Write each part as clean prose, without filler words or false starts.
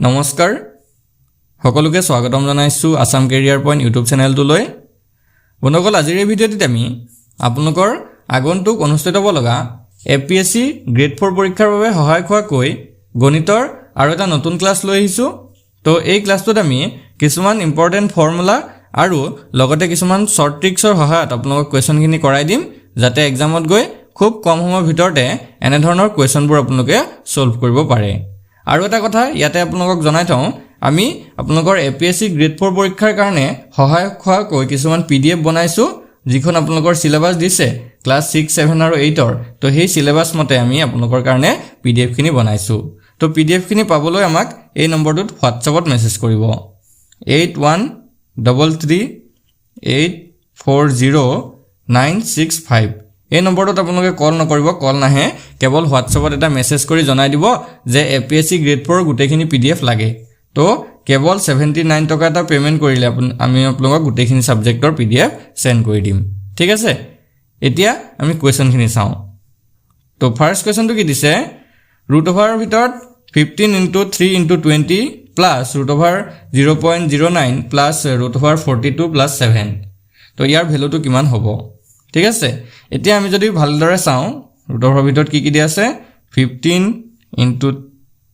নমস্কাৰ সকলোকে স্বাগতম জনাইছো আসাম কেৰিয়াৰ পইণ্ট ইউটিউব চেনেলটোলৈ বন্ধুসকল আজিৰ এই ভিডিঅ'টিত আমি আপোনালোকৰ আগন্তুক অনুষ্ঠিত হ'ব লগা এপিএছচি গ্ৰেড 4 পৰীক্ষাৰ বাবে সহায়ক হোৱাকৈ গণিতৰ আৰু এটা নতুন ক্লাছ লৈ আহিছো তো এই ক্লাছটোত আমি কিছুমান ইম্পৰ্টেন্ট ফৰ্মুলা আৰু লগতে কিছুমান শৰ্ট ট্ৰিক্সৰ সহায়ত আপোনালোকক কোৱেশ্যনখিনি কৰাই দিম যাতে এক্সামত গৈ খুব কম সময়ৰ ভিতৰতে এনে ধৰণৰ কোৱেশ্যনবোৰ আপোনালোকে সলভ কৰিব পাৰে আৰু এটা কথা ইয়াতে আপোনালোকক জনাই থওঁ আমি আপোনালোকৰ এপিএছচি গ্ৰেড 4 পৰীক্ষাৰ কাৰণে সহায়ক হোৱাকৈ কিছুমান পিডিএফ বনাইছো যিখন আপোনালোকৰ সিলেবাস দিছে ক্লাছ 6 7 আৰু 8 ৰ তো সেই সিলেবাস মতে আমি আপোনালোকৰ কাৰণে পিডিএফ খিনি বনাইছো তো পিডিএফ খিনি পাবলৈ আমাক এই নম্বৰটোত হোৱাটছআপত মেছেজ কৰিব 8133840965 এই নম্বৰটোত আপোনালোকে কল নকৰিব কল নাহে কেৱল হোৱাটছআপত এটা মেছেজ কৰি জনাই দিব যে এপিএছচি গ্ৰেড 4 গুটেখিনি পিডিএফ লাগে তো কেৱল 79 টকা এটা পেমেন্ট কৰিলে আমি আপোনালোকক গুটেখিনি সাবজেক্টৰ পিডিএফ সেন্ড কৰি দিম ঠিক আছে এতিয়া আমি কোৱেশ্যনখিনি চাওঁ তো ফাৰ্স্ট কোৱেশ্যনটো কি দিছে ৰুট ওভাৰৰ ভিতৰত 15 * 3 * 20 plus root over 0.09 plus root over 42 plus 7 তো ইয়াৰ ভ্যালুটো কিমান হ'ব ঠিক আছে এতিয়া আমি যদি ভালদৰে চাওঁ ৰুট ওভাৰৰ ভিতৰত কি কি দিয়া আছে 15 *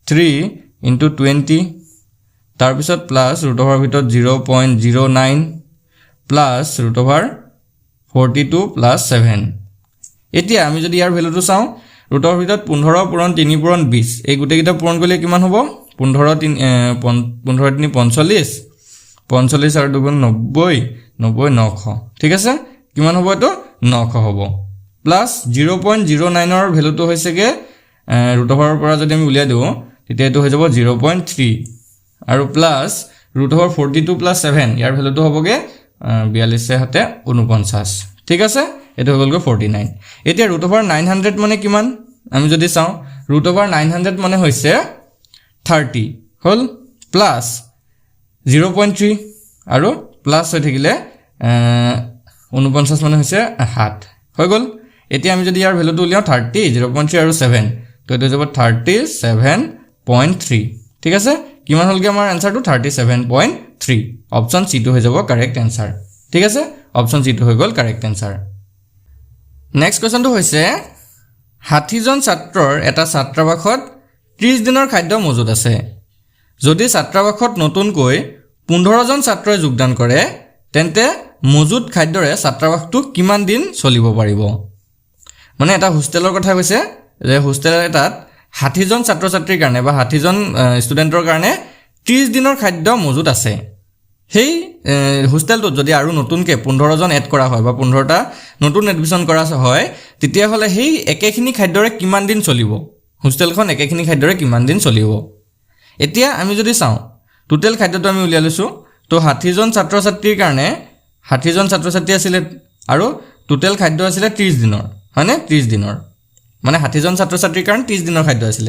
3 * 20 তাৰ পিছত প্লাস ৰুট ওভাৰৰ ভিতৰত 0.09 প্লাস ৰুট ওভাৰ 42 প্লাস 7 এতিয়া আমি যদি ইয়াৰ ভ্যালুটো চাওঁ ৰুট ওভাৰৰ ভিতৰত 15 পূৰণ 3 পূৰণ 20 এই গুটেকিটা পূৰণ কৰিলে কিমান হ'ব 15 3 45 45 আৰু 2 90 90 900 ঠিক আছে কিমান হ'ব এটো 900 হ'ব প্লাস 0.09 ৰ ভ্যালুটো হৈছেগে ৰুট ওভাৰৰ পৰা যদি আমি উলিয়াই দিও তেতিয়া এটো হৈ যাব 0.3 আৰু প্লাস ৰুট ওভাৰ 42 প্লাস 7 ইয়াৰ ভ্যালুটো হ'বগে 42 হাতে 49 ঠিক আছে এটো হৈ গলগে 49 এতিয়া ৰুট ওভাৰ 900 মানে কিমান আমি যদি চাওঁ ৰুট ওভাৰ 900 মানে হৈছে 30 হল প্লাস 0.3 আৰু প্লাস হৈ থাকিলে 49 মানে হৈছে 7 হৈ গল এতিয়া আমি যদি ইয়াৰ ভ্যালুটো উলিয়াও 30 0.3 আৰু 7 তো এটো যাব 37.3 ঠিক আছে কিমান হলগে আমাৰ আনসাৰটো 37.3 অপচন সি টো হৈ যাব কাৰেক্ট আনসাৰ ঠিক আছে অপচন সি টো হৈ গল কাৰেক্ট আনসাৰ নেক্সট কোৱেশ্যনটো হৈছে 60 জন ছাত্ৰৰ এটা ছাত্ৰাবাসত 30 দিনৰ খাদ্য মজুত আছে যদি ছাত্ৰাবাসত নতুনকৈ 15 জন ছাত্ৰই যোগদান কৰে তেন্তে মজুত খাদ্যৰে ছাত্ৰাবাসটো কিমান দিন চলিব পাৰিব মানে এটা হোষ্টেলৰ কথা কৈছে যে হোষ্টেল এটাত 60 জন ছাত্ৰ ছাত্ৰীৰ কাৰণে বা 60 জন ষ্টুডেন্টৰ কাৰণে 30 দিনৰ খাদ্য মজুত আছে সেই হোষ্টেলটোত যদি আৰু নতুনকৈ 15 জন এড কৰা হয় বা 15টা নতুন এডমিশন কৰা হয় তেতিয়া হলে সেই একেখিনি খাদ্যৰে কিমান দিন চলিব হোষ্টেলখন একেখিনি খাদ্যৰে কিমান দিন চলিব এতিয়া আমি যদি চাওঁ টোটাল খাদ্যটো আমি উলিয়াই লৈছো তো 60 জন ছাত্ৰ ছাত্ৰীৰ কাৰণে 60 জন ছাত্ৰ ছাত্ৰী আছিল আৰু টোটাল খাদ্য আছিল 30 দিনৰ মানে 30 দিনৰ মানে 60 জন ছাত্ৰ ছাত্ৰীৰ কাৰণে 30 দিনৰ খাদ্য আছিল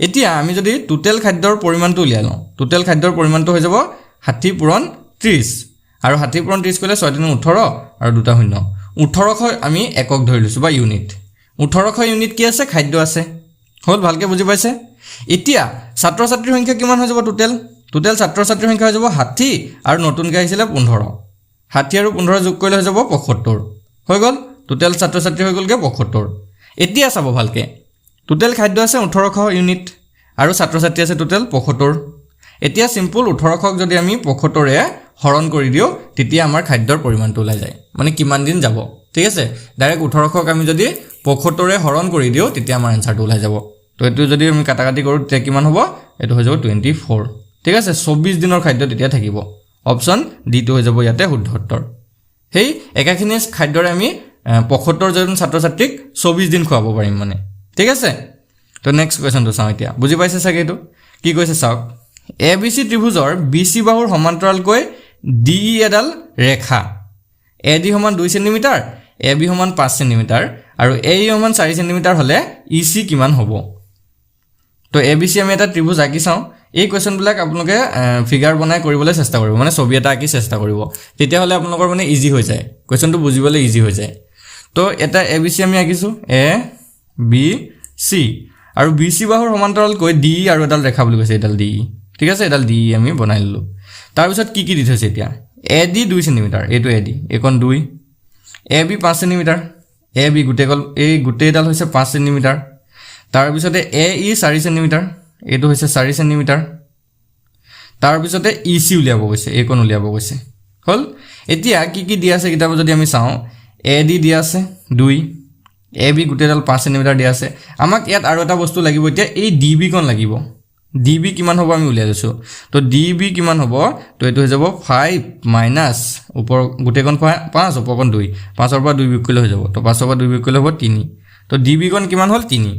এতিয়া আমি যদি টোটাল খাদ্যৰ পৰিমাণটো উলিয়াই লওঁ টোটাল খাদ্যৰ পৰিমাণটো হৈ যাব 60 পূৰণ 30 আৰু 60 পূৰণ 30 কৰিলে 6 * 18 আৰু 2 শূন্য 1800 আমি একক ধৰি লৈছো বা ইউনিট 1800 ইউনিট কি আছে খাদ্য আছে হল ভালকে বুজি পাইছে এতিয়া ছাত্ৰ ছাত্ৰীৰ সংখ্যা কিমান হৈ যাব টোটাল ছাত্ৰ ছাত্ৰীৰ সংখ্যা হৈ যাব 60 আৰু নতুনকৈ আহিছিল 15 60 আৰু 15 যোগ কৰিলে হৈ যাব 75 হৈ গল টোটাল ছাত্ৰ ছাত্ৰী হৈ গলগে 75 এতিয়া চাব ভালকে টোটাল খাদ্য আছে 1800 ইউনিট আৰু ছাত্ৰ ছাত্ৰী আছে টোটাল 75 এতিয়া সিম্পল 1800ক যদি আমি 75 ৰে হৰণ কৰি দিও তেতিয়া আমাৰ খাদ্যৰ পৰিমাণটো ওলাই যায় মানে কিমান দিন যাব ঠিক আছে ডাইৰেক্ট 1800ক আমি যদি 75 ৰে হৰণ কৰি দিও তেতিয়া আমাৰ আনসাৰটো ওলাই যাব তো এটো যদি আমি কাটাকাটি কৰো তেতিয়া কিমান হ'ব এটো হৈ যাব 24 ঠিক আছে 24 দিনৰ খাদ্য তেতিয়া থাকিব অপচন ডি টো হৈ যাব ইয়াতে শুদ্ধ উত্তৰ হেই একাখিনি খাদ্যৰে আমি 75 জন ছাত্ৰ ছাত্ৰীক 24 দিন খুৱাব পাৰিম মানে ঠিক আছে তো নেক্সট কোৱেশ্যনটো চাওঁ এতিয়া বুজি পাইছে চাগে এটো কি কৈছে চাওক এবিসি ত্ৰিভুজৰ বিসি বাহুৰ সমান্তৰালকৈ ডিই এডাল ৰেখা এডি সমান 2 সেন্টিমিটাৰ এবি সমান 5 সেন্টিমিটাৰ আৰু এই সমান 4 সেন্টিমিটাৰ হলে ইসি কিমান হ'ব তো এবিসি আমি এটা ত্ৰিভুজ আঁকি চাওঁ এই কোৱেশ্যন বিলাক আপোনালোকে ফিগাৰ বনাই কৰিবলৈ চেষ্টা কৰিব মানে ছবি এটা আঁকি চেষ্টা কৰিব তেতিয়া হলে আপোনালোকৰ মানে ইজি হৈ যায় কোৱেশ্যনটো বুজিবলৈ ইজি হৈ যায় তো এটা এবিসি আমি আঁকিছো এ বি সি আৰু বিসি বাহুৰ সমান্তৰালকৈ ডি আৰু এডাল ৰেখা বুলি কৈছে এডাল ডি ঠিক আছে এডাল ডি আমি বনাই ললো তাৰপিছত কি দি থৈছে এতিয়া এ ডি 2 সেন্টিমিটাৰ এটো এ ডি একন 2 A B 5 centimetre A B গুটেকল এই গুটেডাল হৈছে 5 সেন্টিমিটাৰ তাৰপিছতে এ ই 4 সেন্টিমিটাৰ এটো হৈছে 4 সেন্টিমিটাৰ তাৰপিছতে ই সি উলিয়াব গৈছে একন উলিয়াব গৈছে হল এতিয়া কি দিয়া আছে কিতাপ যদি আমি চাও এ ডি দিয়া আছে 2 এ বি গুটেডাল 5 সেন্টিমিটাৰ দিয়া আছে আমাক ইয়াত আৰু এটা বস্তু লাগিব এতিয়া এই ডি বি কোন লাগিব ডি বি কিমান হ'ব আমি উলিয়াই লৈছো তো ডি বি কিমান হ'ব তো এটো হৈ যাব 5 মাইনাস উপৰ গুটেকন 5 উপৰকন 2 5 ৰ পৰা 2 বিয়োগ কৰিলে হৈ যাব তো 5 ৰ পৰা 2 বিয়োগ কৰিলে হ'ব 3 তো ডি বি কোন কিমান হ'ল 3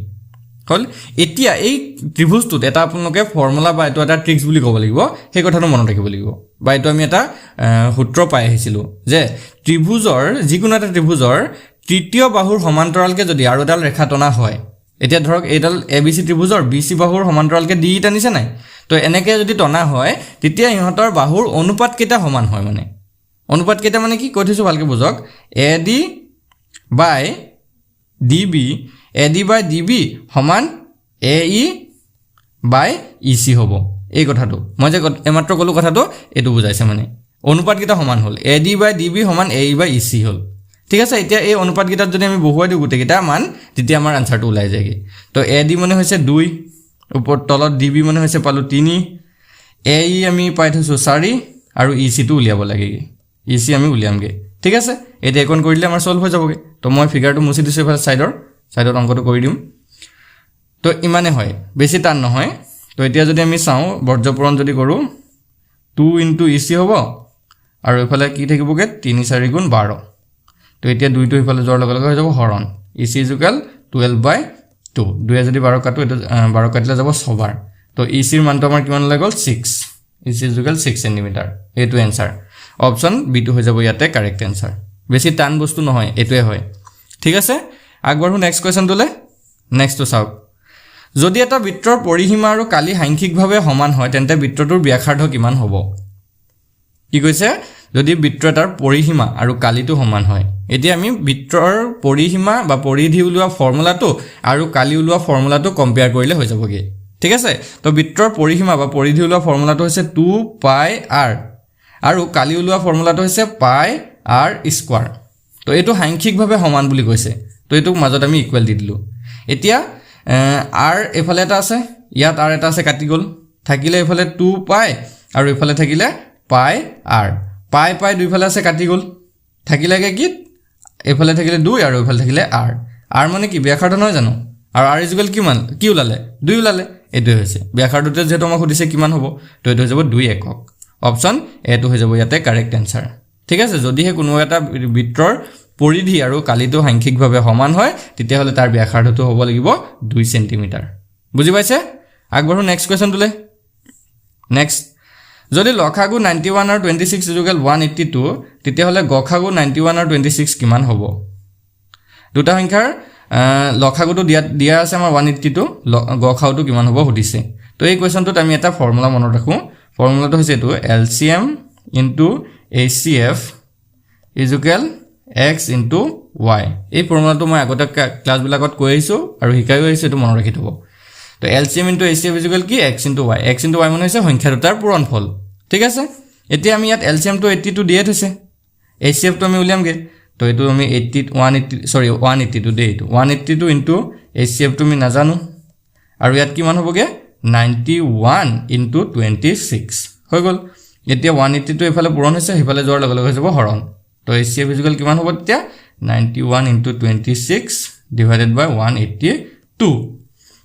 হল এতিয়া এই ত্ৰিভুজটোত এটা আপোনালোকে ফৰ্মুলা বা এটো এটা ট্ৰিক্স বুলি ক'ব লাগিব সেই কথাটো মনত ৰাখিব লাগিব বা এটো আমি এটা সূত্ৰ পাই আহিছিলো যে ত্ৰিভুজৰ যিকোনো এটা ত্ৰিভুজৰ তৃতীয় বাহুৰ সমান্তৰালকে যদি আৰু এডাল ৰেখা টনা হয় এতিয়া ধৰক এইডাল এবিসি ত্ৰিভুজৰ বিসি বাহুৰ সমান্তৰালকে ডি টানিছে নাই তো এনেকে যদি টনা হয় তেতিয়া ইহঁতৰ বাহুৰ অনুপাত কেইটা সমান হয় মানে অনুপাত কেইটা মানে কি কৈ থৈছো ভালকে বুজক A D by D B A D by D B সমান A E by E C হ'ব এই কথাটো মই যে এমাত্ৰ কলো কথাটো এটো বুজাইছে মানে অনুপাত কেইটা সমান হ'ল A D by D B সমান A E by E C হ'ল ঠিক আছে এতিয়া এই অনুপাত কিটাত যদি আমি বহুৱাই দিও গুটে কিটা মান তেতিয়া আমাৰ আনসাৰটো ওলাই যায়গে তো এ ডি মানে হৈছে 2 ওপৰ তলত ডি বি মানে হৈছে পালো 3 এ ই আমি পাই থৈছো 4 আৰু ই সি টো উলিয়াব লাগে ই সি আমি উলিয়ামগে ঠিক আছে এটা একন কৰিলে আমাৰ সলভ হৈ যাবগে তো মই ফিগাৰটো মুছি দিছো ফাল সাইডৰ অংকটো কৰি দিম তো ইমানে হয় বেছি টান নহয় তো এতিয়া যদি আমি চাও বৰ্জপূৰণ যদি কৰো 2 ইনটু ই সি হ'ব আৰু এফালে কি থাকিবগে 3 4 গুণ 12 তো এতিয়া 2 টো ইফালে যোৱাৰ লগে লগে হৈ যাব হৰণ ই সি ইকুয়াল 12/2 2 যদি 12 কাটো এটা 12 কাটিলে যাব 6 বাৰ তো ই সিৰ মানটো আমাৰ কিমান ওলাই গল 6 ই সি ইকুয়াল 6 সেন্টিমিটাৰ এটো आंसर অপচন বি টো হৈ যাব ইয়াতে কাৰেক্ট आंसर বেছি টান বস্তু নহয় এটোৱে হয় ঠিক আছে আগবাঢ়ো নেক্সট কোৱেশ্চনটোলে নেক্সট চাও যদি এটা বৃত্তৰ পৰিসীমা আৰু কালি সাংখ্যিকভাৱে সমান হয় তেন্তে বৃত্তটোৰ ব্যাসাৰ্ধ কিমান হ'ব কি কৈছে যদি বৃত্ত এটাৰ পৰিসীমা আৰু কালিটো সমান হয় এতিয়া আমি বৃত্তৰ পৰিসীমা বা পৰিধি উলোৱা ফৰ্মুলাটো আৰু কালি উলোৱা ফৰ্মুলাটো কম্পেয়াৰ কৰিলে হৈ যাবগে ঠিক আছে তো বৃত্তৰ পৰিসীমা বা পৰিধি উলোৱা ফৰ্মুলাটো হৈছে 2 পাই r আৰু কালি উলোৱা ফৰ্মুলাটো হৈছে পাই r স্কয়াৰ তো এটো সাংখ্যিকভাৱে সমান বুলি কৈছে তো এটো মাজত আমি ইকুৱেল দি দিলো এতিয়া r এফালে এটা আছে ইয়াত r এটা আছে কাটি গল থাকিলে এফালে 2 পাই আৰু এফালে থাকিলে পাই r পাই পাই দুইফালে আছে কাটি গল থাকিলেগে কি এফালে থাকিলে 2 আৰু এফালে থাকিলে r r মানে কি ব্যাসাৰ্ধ নহয় জানো আৰু r ইকুৱেল কিমান কি ওলালে 2 ওলালে এটো হৈছে ব্যাসাৰ্ধতে যেটো আমাক সুধিছে কিমান হ'ব তো এটো হৈ যাব 2 একক অপচন এটো হৈ যাব ইয়াতে কারেক্ট आंसर ঠিক আছে যদিহে কোনো এটা বৃত্তৰ পৰিধি আৰু কালিটো সাংখ্যিকভাৱে সমান হয় তেতিয়া হলে তাৰ ব্যাসাৰ্ধটো হ'ব লাগিব 2 সেন্টিমিটাৰ বুজি পাইছে আগবাঢ়ো নেক্সট কোৱেশ্চনটোলে নেক্সট যদি লসাগু 91 আৰু 26 ইকুৱেল 182 তেতিয়া হলে গসাগু 91 আৰু 26 কিমান হ'ব দুটা সংখ্যাৰ লসাগুটো দিয়া আছে আমাৰ 182 গসাগুটো কিমান হ'ব সুধিছে তো এই কোৱেশ্চনটোত আমি এটা ফৰ্মুলা মনত ৰাখো ফৰ্মুলাটো হৈছে এটো LCM * HCF equal x * y এই ফৰ্মুলাটো মই আগতে ক্লাস বিলাকত কৈ আহিছো আৰু শিকাইও আহিছো এটো মনত ৰাখি থব তো LCM * HCF ইকুৱেল কি x * y x * y মানে হৈছে সংখ্যা দুটাৰ পূৰণফল ঠিক আছে এতিয়া আমি ইয়াত LCM টো 82 দিয়ে থৈছে HCF টো আমি উলিয়ামগে তো এটো আমি 182 দে এটো 182 ইনটু HCF টো আমি নাজানো আৰু ইয়াত কিমান হ'বগে 91 ইনটু 26 হৈ গল এতিয়া 182 এফালে পূৰণ হৈছে হেফালে যোৱাৰ লগে লগে হৈ যাব হৰণ তো HCF ইকুৱেল কিমান হ'ব তেতিয়া 91 ইনটু 26 ডিভাইডেড বাই 182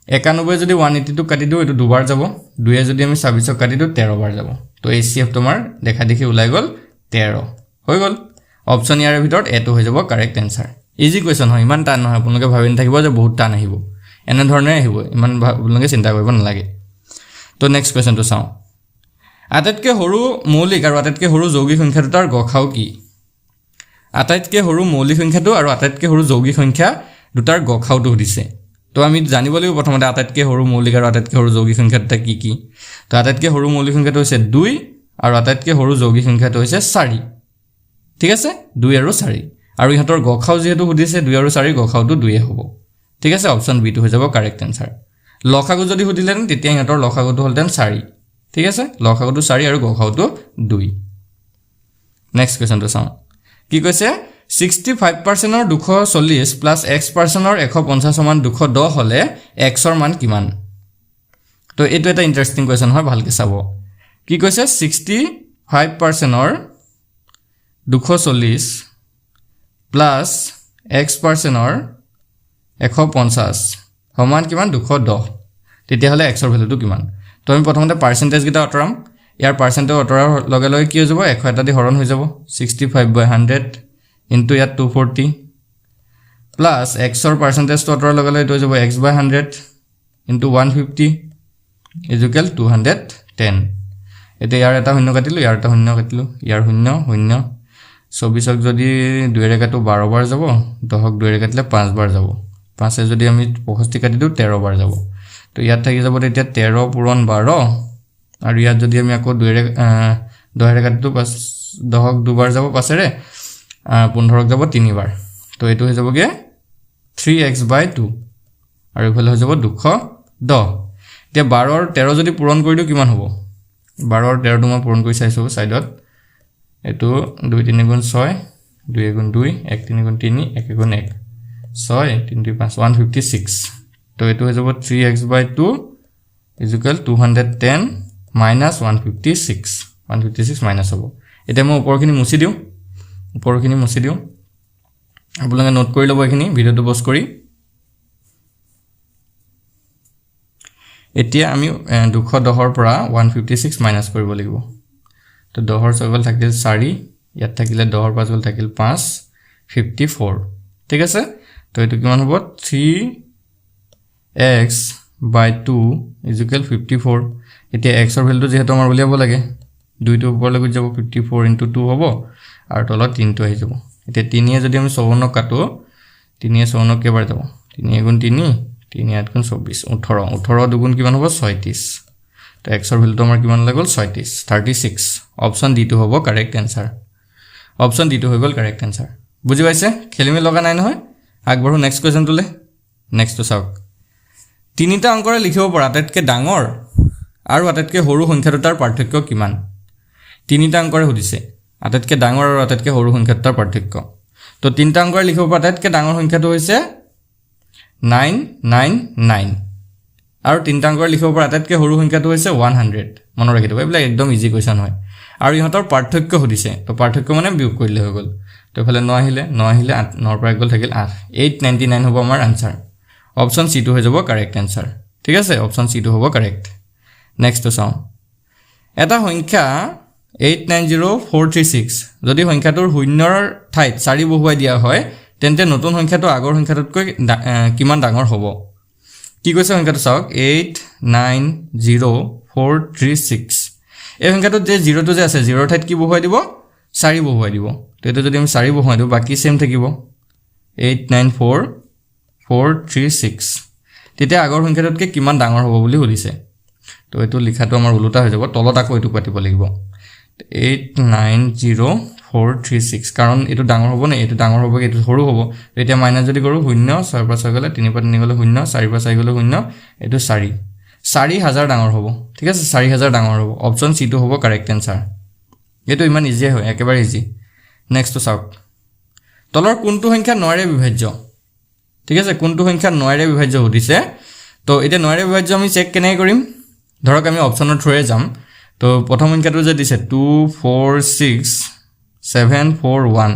91 যদি 182 কাটি দিও এটো দুবাৰ যাব 2 এ যদি আমি 26 কাটি দিও 13 বাৰ যাব তো HCF তোমাৰ দেখা দেখি ওলাই গল 13 হৈ গল অপচন ইয়াৰ ভিতৰত এটো হৈ যাব কাৰেক্ট आंसर ইজি কোৱেশ্চন হয় ইমান টান নহয় আপোনালোকে ভাবি নাথাকিব যে বহুত টান আহিব এনে ধৰণে আহিব ইমান আপোনালোকে চিন্তা কৰিব নালাগে তো নেক্সট কোৱেশ্চনটো চাও আটাইতকৈ সৰু মৌলিক আৰু আটাইতকৈ সৰু যৌগিক সংখ্যা দুটাৰ গসাউ কি আটাইতকৈ সৰু মৌলিক সংখ্যাটো আৰু আটাইতকৈ সৰু যৌগিক সংখ্যা দুটাৰ গসাউটো সুধিছে তো আমি জানিব লাগিব প্ৰথমতে আটাইতকৈ সৰু মৌলিক আৰু আটাইতকৈ সৰু যৌগিক সংখ্যা দুটা কি কি তো আটাইতকৈ সৰু মৌলিক সংখ্যাটো হৈছে 2 আৰু আটাইতকৈ সৰু যৌগিক সংখ্যাটো হৈছে 4 ঠিক আছে 2 আৰু 4 আৰু ইহঁতৰ গসাউ যেহেতু সুধিছে 2 আৰু 4 গসাউটো 2 হ'ব ঠিক আছে অপচন বি টো হৈ যাব কারেক্ট आंसर লসাগু যদি সুধিলেন তেতিয়া ইহঁতৰ লসাগুটো হলতেন 4 ঠিক আছে লসাগুটো 4 আৰু গসাগুটো 2 নেক্সট কোৱেশ্চনটো চাওঁ কি কৈছে 65% ৰ 240 প্লাস x% ৰ 150 সমান 210 হলে x ৰ মান কিমান তো এটো এটা ইন্টাৰেস্টিং কোৱেশ্চন হয় ভালকে চাব কি কৈছে 65% ৰ 240 প্লাস x% ৰ 150 সমান কিমান 210 তেতিয়া হলে x ৰ ভ্যালুটো কিমান তো আমি প্ৰথমতে পাৰ্সেন্টেজ গিটা অতৰাম ইয়াৰ পাৰ্সেন্টেজ অতৰাৰ লগে লগে কি হৈ যাব 100 এটা দি হৰণ হৈ যাব 65/100 into ইয়াত 240 plus x or percentage to অতৰাৰ লগে লগে হৈ যাব x/100 into 150 is equal 210 এটা ইয়াৰ এটা শূন্য কাটিলো ইয়াৰ এটা শূন্য কাটিলো ইয়াৰ শূন্য শূন্য 24ক যদি 2 ৰে কাটো 12 বাৰ যাব 10ক 2 ৰে কাটিলে 5 বাৰ যাব 5 এ যদি আমি 65 কাটি দিও 13 বাৰ যাব তো ইয়াত থাকি যাব তেতিয়া 13 পূৰণ 12 আৰু ইয়াত যদি আমি আকৌ 2 ৰে 10 ৰে কাটিটো 10ক 2 বাৰ যাব 5 ৰে 15ক যাব 3 বাৰ তো এটো হৈ যাবগে 3x/2 আৰু ইফালে হৈ যাব 210 এতিয়া 12 আৰু 13 যদি পূৰণ কৰি দিও কিমান হ'ব 12 আৰু 13 টো মই পূৰণ কৰি চাইছো সাইডত এটো 2 3 গুণ 6 2 গুণ 2 1 3 গুণ 3 1 গুণ 1 6 3 2 5 156 তো এটো হৈ যাব 3x/2 = 210 minus 156 minus হ'ব এতিয়া মই ওপৰখিনি মুছি দিও ওপৰখিনি মুছি দিও আপোনালোকে নোট কৰি ল'ব এখিনি ভিডিওটো পজ কৰি এতিয়া আমি 210 ৰ পৰা 156 মাইনাস কৰিব লাগিব তো 10 ৰ ছগল থাকিল 4 ইয়াত থাকিলে 10 ৰ পাছগল থাকিল 5 54 ঠিক আছে তো এটো কিমান হ'ব 3x/2 = 54 এতিয়া x ৰ ভ্যালুটো যেহেতু আমাৰ উলিয়াব লাগে 2 টো ওপৰ লাগি যাব 54 * 2 হ'ব আৰু তলত 3 টো আহি যাব এতিয়া 3 এ যদি আমি 54 কাটো 3 এ 54 কেবাৰ যাব 3 গুণ 3 3 8 গুণ 24 18 18 দুগুণ কিমান হ'ব 36 তো x ৰ ভ্যালুটো আমাৰ কিমান লাগল 36 অপচন ডি টো হ'ব কারেক্ট आंसर অপচন ডি টো হৈ গল কারেক্ট आंसर বুজি পাইছে খেলিমে লগা নাই নহয় আগবঢ়ো নেক্সট কোৱেশ্চন তুলে নেক্সট তো চাওক তিনিটা অংকৰে লিখিব পৰা আটাইতকৈ ডাঙৰ আৰু আটাইতকৈ সৰু সংখ্যা দুটাৰ পাৰ্থক্য কিমান তিনিটা অংকৰে সুধিছে আটাইতকৈ ডাঙৰ আৰু আটাইতকৈ সৰু সংখ্যা দুটাৰ পাৰ্থক্য তো তিনিটা অংকৰে লিখিব পৰা আটাইতকৈ ডাঙৰ সংখ্যাটো হৈছে 999 আৰু তিনিটা অংকৰে লিখিব পৰা আটাইতকৈ সৰু সংখ্যাটো হৈছে 100 মনত ৰাখি থব এইবিলাক একদম ইজি কোৱেশ্চন হয় আৰু ইহঁতৰ পাৰ্থক্য সুধিছে তো পাৰ্থক্য মানে বিয়োগ কৰিলে হৈ গল তো এফালে 9 আহিলে 8 9 পৰা গল থাকিল 8 899 হ'ব আমাৰ आंसर অপচন সি টো হৈ যাব কারেক্ট आंसर ঠিক আছে অপচন সি টো হ'ব কারেক্ট নেক্সট তো চাও এটা সংখ্যা 890436 যদি সংখ্যাটোৰ শূন্যৰ ঠাইত 4 বহুৱাই দিয়া হয় তেন্তে নতুন সংখ্যাটো আগৰ সংখ্যাটোতকৈ কিমান ডাঙৰ হ'ব কি কৈছে সংখ্যাটো চাওক 890436 এই সংখ্যাটো যে 0 টো যে আছে 0 ঠাইত কি বহুৱাই দিব 4 বহুৱাই দিব তো এটো যদি আমি 4 বহুৱাই দিও বাকি সেম থাকিব 894436 তেতিয়া আগৰ সংখ্যাটোতকৈ কিমান ডাঙৰ হ'ব বুলি সুধিছে তো এটো লিখাটো আমাৰ উলুটা হৈ যাব তলত আকৌ এটো কাটিব লাগিব 890436 কাৰণ এটো ডাঙৰ হ'ব না এটো ডাঙৰ হ'ব এটো সৰু হ'ব এতিয়া মাইনাস যদি কৰো 0 6 পৰা 6 গলে 3 পৰা 3 গলে 0 4 পৰা 4 গলে 0 এটো 4000 ডাঙৰ হ'ব ঠিক আছে 4000 ডাঙৰ হ'ব অপচন সি টো হ'ব কাৰেক্ট आंसर এটো ইমান ইজি হয় একেবাৰে ইজি নেক্সট তো চাওক তলৰ কোনটো সংখ্যা 9 ৰে বিভাজ্য ঠিক আছে কোনটো সংখ্যা 9 ৰে বিভাজ্য সুধিছে তো এটা 9 ৰে বিভাজ্য আমি চেক কেনে কৰিম ধৰক আমি অপচনৰ থ্ৰুয়ে যাম তো প্ৰথম সংখ্যাটো যে দিছে 246741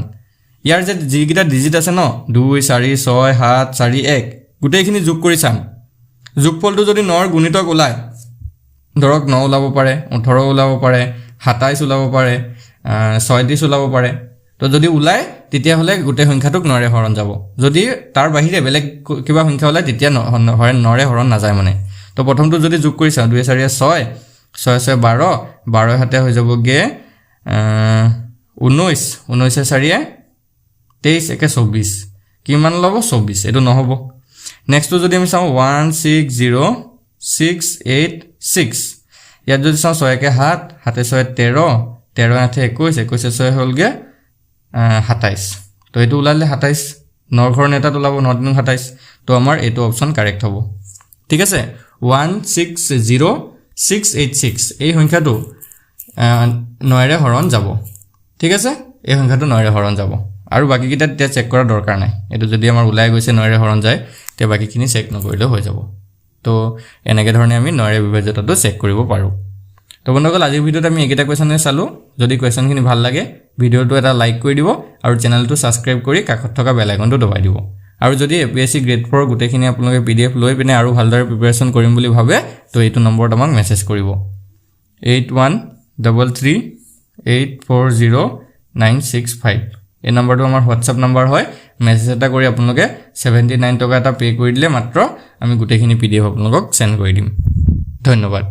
ইয়াৰ যে যিকিটা ডিজিট আছে ন 2 4 6 7 4 1 গুটেইখিনি যোগ কৰি চাম যোগফলটো যদি 9 ৰ গুণিতক ওলায় ধৰক 9 ওলাব পাৰে 18 ওলাব পাৰে 27 ওলাব পাৰে 36 ওলাব পাৰে তো যদি ওলায় তেতিয়া হলে গুটেই সংখ্যাটোক 9 ৰে হৰণ যাব যদি তাৰ বাহিৰে বেলেগ কিবা সংখ্যা ওলায় তেতিয়া 9 ৰে হৰণ নাযায় মানে তো প্ৰথমটো যদি যোগ কৰি চাও 2 4 6 6 6 12 12 হাতে হৈ যাবগে 19 19 4 23 1 24 কিমান লব 24 এটো নহব নেক্সট যদি আমি চাও 160686 ইয়াত যদি চাও 6 কে 7 হাতে 6 13 13 হাতে 21 21 6 হলগে 27 তো এটো উলালে 27 9 ঘৰ নেটা ওলাব 9 27 তো আমাৰ এটো অপচন কাৰেক্ট হ'ব ঠিক আছে 160686 686 এই সংখ্যাটো 9 ৰে হৰণ যাব ঠিক আছে এই সংখ্যাটো 9 ৰে হৰণ যাব আৰু বাকিকিটা তেতিয়া চেক কৰা দৰকাৰ নাই এটো যদি আমাৰ উলাই গৈছে 9 ৰে হৰণ যায় তে বাকিখিনি চেক নকৰিলে হৈ যাব তো এনেকে ধৰণে আমি 9 ৰে বিভাজ্যতাটো চেক কৰিব পাৰো তো বন্ধুসকল আজিৰ ভিডিওত আমি একেটা কোৱেশ্চনে চালো যদি কোৱেশ্চনখিনি ভাল লাগে ভিডিওটো এটা লাইক কৰি দিব আৰু চেনেলটো সাবস্ক্ৰাইব কৰি কাষত থকা বেল আইকনটো দবাই দিব আৰু যদি এপিএসসি গ্ৰেড 4 গুটেখিনি আপোনালোকে পিডিএফ লৈ পিনে আৰু ভালদৰে প্ৰিপাৰেচন কৰিম বুলি ভাবে তো এইটো নম্বৰত আমাক মেছেজ কৰিব 8133840965 এই নম্বৰটো আমাৰ হোৱাটসঅ্যাপ নম্বৰ হয় মেছেজ এটা কৰি আপোনালোকে 79 টকা এটা পে কৰি দিলে মাত্ৰ আমি গুটেখিনি পিডিএফ আপোনালোকক সেন্ড কৰি দিম ধন্যবাদ